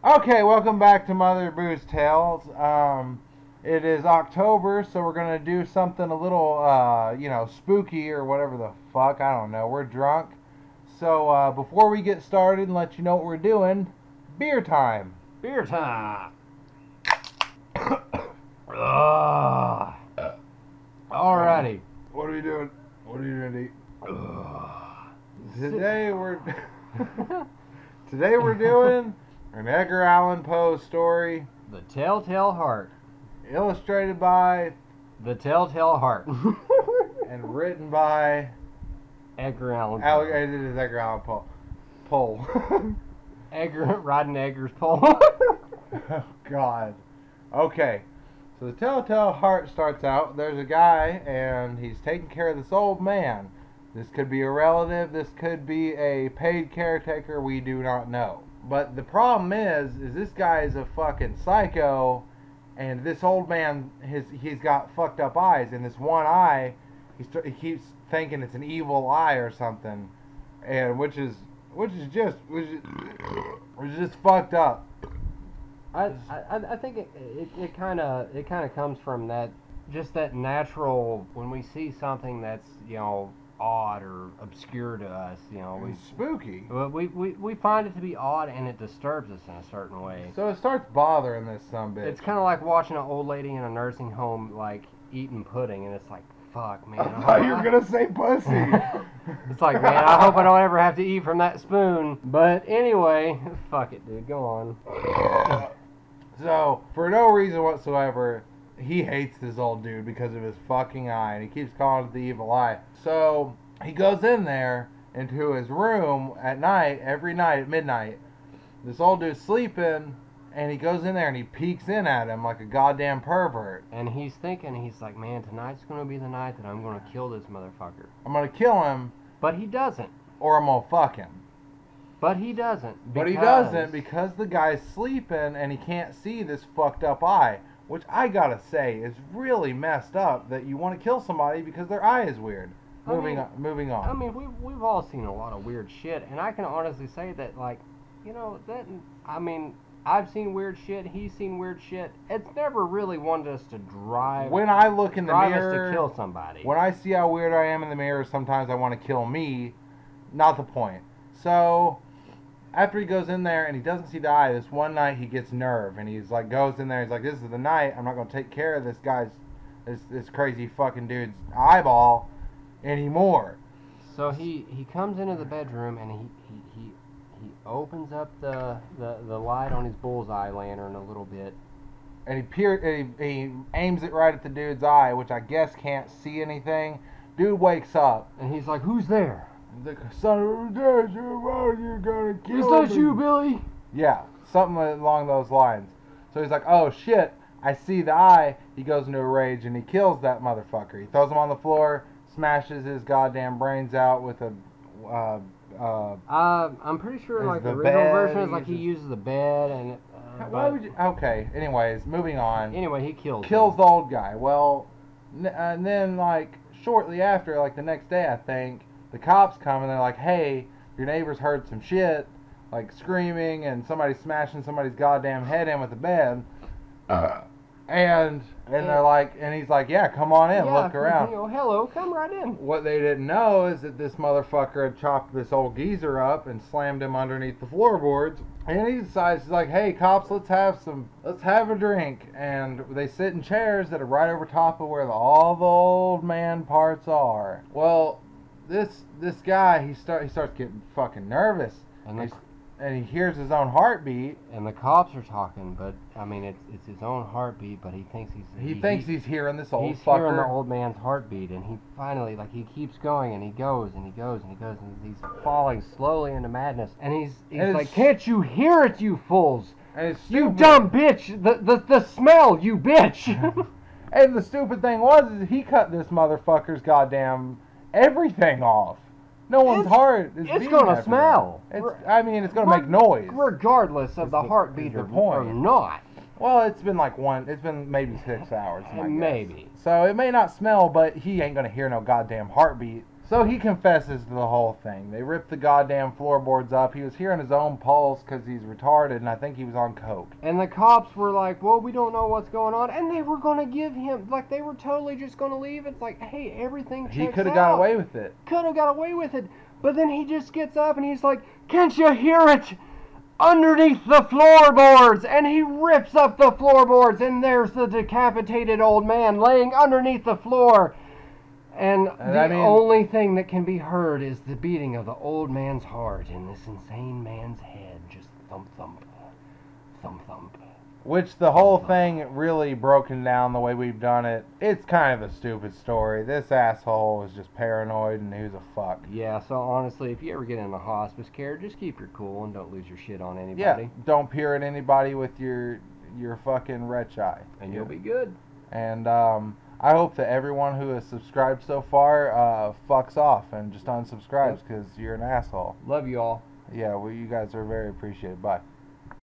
Okay, welcome back to Mother Boo's Tales. It is October, so we're gonna do something a little, spooky or whatever the fuck. I don't know. We're drunk, so before we get started and let you know what we're doing, beer time. Beer time. Ugh. Alrighty. What are we doing? What are you gonna eat? Today we're doing an Edgar Allan Poe story, The Telltale Heart. illustrated by The Telltale Heart. and written by Edgar Allan Poe. It is Edgar Allan Poe. Edgar riding Edgar's pole. Oh God. Okay. So the Telltale Heart starts out. There's a guy, and he's taking care of this old man. This could be a relative. This could be a paid caretaker. We do not know. But the problem is this guy is a fucking psycho, and this old man, he's got fucked up eyes, and this one eye, he keeps thinking it's an evil eye or something, and which is just fucked up. I think it kind of comes from that natural, when we see something that's odd or obscure to us, It's spooky. we find it to be odd, and it disturbs us in a certain way. So it starts bothering this sumbitch. It's kind of like watching an old lady in a nursing home like eating pudding, and it's like, fuck, man. I thought you were gonna say pussy. It's like, man, I hope I don't ever have to eat from that spoon. But anyway, fuck it, dude. Go on. So, for no reason whatsoever, he hates this old dude because of his fucking eye, and he keeps calling it the evil eye. So, he goes in there into his room at night, every night at midnight. This old dude's sleeping, and he goes in there and he peeks in at him like a goddamn pervert. And he's like, man, tonight's going to be the night that I'm going to kill this motherfucker. I'm gonna kill him, But he doesn't. or I'm gonna fuck him. But he doesn't. But he doesn't because the guy's sleeping and he can't see this fucked up eye. Which I gotta say is really messed up that you want to kill somebody because their eye is weird. Moving on. I mean, we've all seen a lot of weird shit, and I can honestly say that, I've seen weird shit, he's seen weird shit. It's never really wanted us to drive. When I look in the mirror, us to kill somebody. When I see how weird I am in the mirror, sometimes I want to kill me. Not the point. So, after he goes in there and he doesn't see the eye, this one night he gets nerve and he's like, goes in there, he's like, this is the night, I'm not going to take care of this guy's, this crazy fucking dude's eyeball anymore. So he comes into the bedroom and he opens up the light on his bullseye lantern a little bit. And he aims it right at the dude's eye, which I guess can't see anything. Dude wakes up. And he's like, who's there? The son of a bitch, why are you gonna kill me? Is that you, Billy? Yeah, something along those lines. So he's like, oh shit, I see the eye. He goes into a rage and he kills that motherfucker. He throws him on the floor, smashes his goddamn brains out with a... I'm pretty sure like the original version is like he uses the bed and... why would you... Okay, anyways, moving on. Anyway, he kills the old guy. Well, and then like shortly after, like the next day I think, the cops come and they're like, hey, your neighbors heard some shit, like screaming and somebody smashing somebody's goddamn head in with a bed. And they're like, and he's like, yeah, come on in, look around. Hello, come right in. What they didn't know is that this motherfucker had chopped this old geezer up and slammed him underneath the floorboards. And he decides, he's like, hey, cops, let's have a drink. And they sit in chairs that are right over top of where all the old man parts are. Well, this guy, he starts getting fucking nervous. And he hears his own heartbeat. And the cops are talking, but I mean, it's his own heartbeat. But he thinks he's hearing this old fucker. He's hearing the old man's heartbeat, and he finally, like, he keeps going, and he goes, and he goes, and he goes, and he's falling slowly into madness. And he's like, can't you hear it, you fools? And it's you dumb bitch! The smell, you bitch! And the stupid thing is he cut this motherfucker's goddamn everything off. No one's heart is it's gonna smell. It's gonna make noise. Regardless of the heartbeat or not. Well, it's been maybe 6 hours. Maybe. So it may not smell, but he ain't gonna hear no goddamn heartbeat So he confesses to the whole thing. They ripped the goddamn floorboards up. He was hearing his own pulse because he's retarded, and I think he was on coke. And the cops were like, well, we don't know what's going on. And they were going to give him, like, they were totally just going to leave. It's like, hey, everything checks out. He could have got away with it. Could have got away with it. But then he just gets up and he's like, can't you hear it? Underneath the floorboards. And he rips up the floorboards, and there's the decapitated old man laying underneath the floor. And the only thing that can be heard is the beating of the old man's heart in this insane man's head. Just thump, thump, thump, thump. Which the whole thing really broken down the way we've done it. It's kind of a stupid story. This asshole is just paranoid and who's a fuck. Yeah, so honestly, if you ever get into hospice care, just keep your cool and don't lose your shit on anybody. Yeah, don't peer at anybody with your fucking wretch eye. And you'll be good. And I hope that everyone who has subscribed so far fucks off and just unsubscribes because you're an asshole. Love you all. Yeah, well, you guys are very appreciated. Bye.